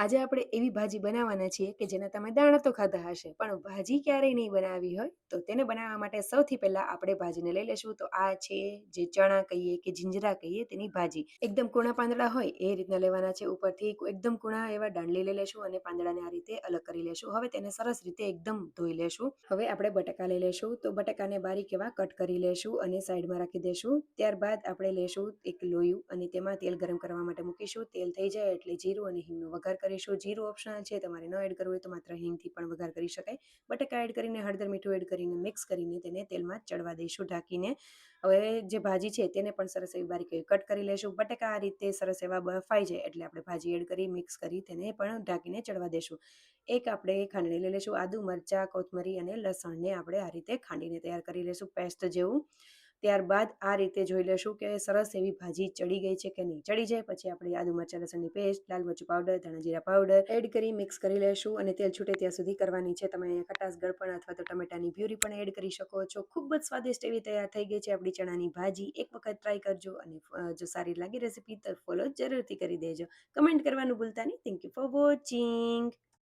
આજે આપણે એવી ભાજી બનાવવાના છીએ કે જેના તમે દાણા તો ખાધા હશે, પણ ભાજી ક્યારેય નહીં બનાવી હોય તો તેને બનાવવા માટે સૌથી પહેલા આપણે ભાજીને લઈ લેશું. તો આ છે જે ચણા કહીએ કે જીંજરા કહીએ તેની ભાજી. એકદમ કૂણા પાંદડા હોય એ રીતના લેવાના છે. ઉપરથી એકદમ કૂણા એવા દાંડલી લઈ લેશું અને પાંદડાને આ રીતે અલગ કરી લેશું. હવે તેને સરસ રીતે એકદમ ધોઈ લેશું. હવે આપણે બટાકા લઈ લેશું. તો બટાકાને બારીક એવા કટ કરી લેશું અને સાઈડમાં રાખી દેશું. ત્યારબાદ આપણે લેશું એક લોયું અને તેમાં તેલ ગરમ કરવા માટે મૂકીશું. તેલ થઈ જાય એટલે જીરું અને હિંગનો વઘાર કરીશું. જીરું ઓપ્શનલ છે, તમારે ન એડ કરવું હોય તો માત્ર હિંગથી પણ વઘાર કરી શકાય. બટાકા એડ કરીને હળદર મીઠું એડ કરીને મિક્સ કરીને તેને તેલમાં ચડવા દઈશું ઢાંકીને. હવે જે ભાજી છે તેને પણ સરસ એવી બારીક એવી કટ કરી લેશું. બટાકા આ રીતે સરસ એવા બફાઈ જાય એટલે આપણે ભાજી એડ કરી મિક્સ કરી તેને પણ ઢાંકીને ચડવા દેશું. એક આપણે ખાંડણી લઈ લેશું. આદુ મરચાં કોથમરી અને લસણને આપણે આ રીતે ખાંડીને તૈયાર કરી લેશું પેસ્ટ જેવું. ત્યારબાદ આ રીતે જોઈ લેશું કે સરસ એવી ભાજી ચડી ગઈ છે કે નહીં. ચડી જાય પછી આપણે આદુ મરચાં લસણની પેસ્ટ, લાલ મરચું પાવડર, ધાણા જીરા પાવડર એડ કરી મિક્સ કરી લેશું અને તેલ છૂટે ત્યાં સુધી કરવાની છે. તમે અહીંયા ખટાશ ગળપણ અથવા તો ટમેટાની પ્યુરી પણ એડ કરી શકો છો. ખૂબ જ સ્વાદિષ્ટ એવી તૈયાર થઈ ગઈ છે આપણી ચણાની ભાજી. એક વખત ટ્રાય કરજો અને જો સારી લાગી રેસીપી તો ફોલો જરૂરથી કરી દેજો. કમેન્ટ કરવાનું ભૂલતા નહીં. Thank you for watching.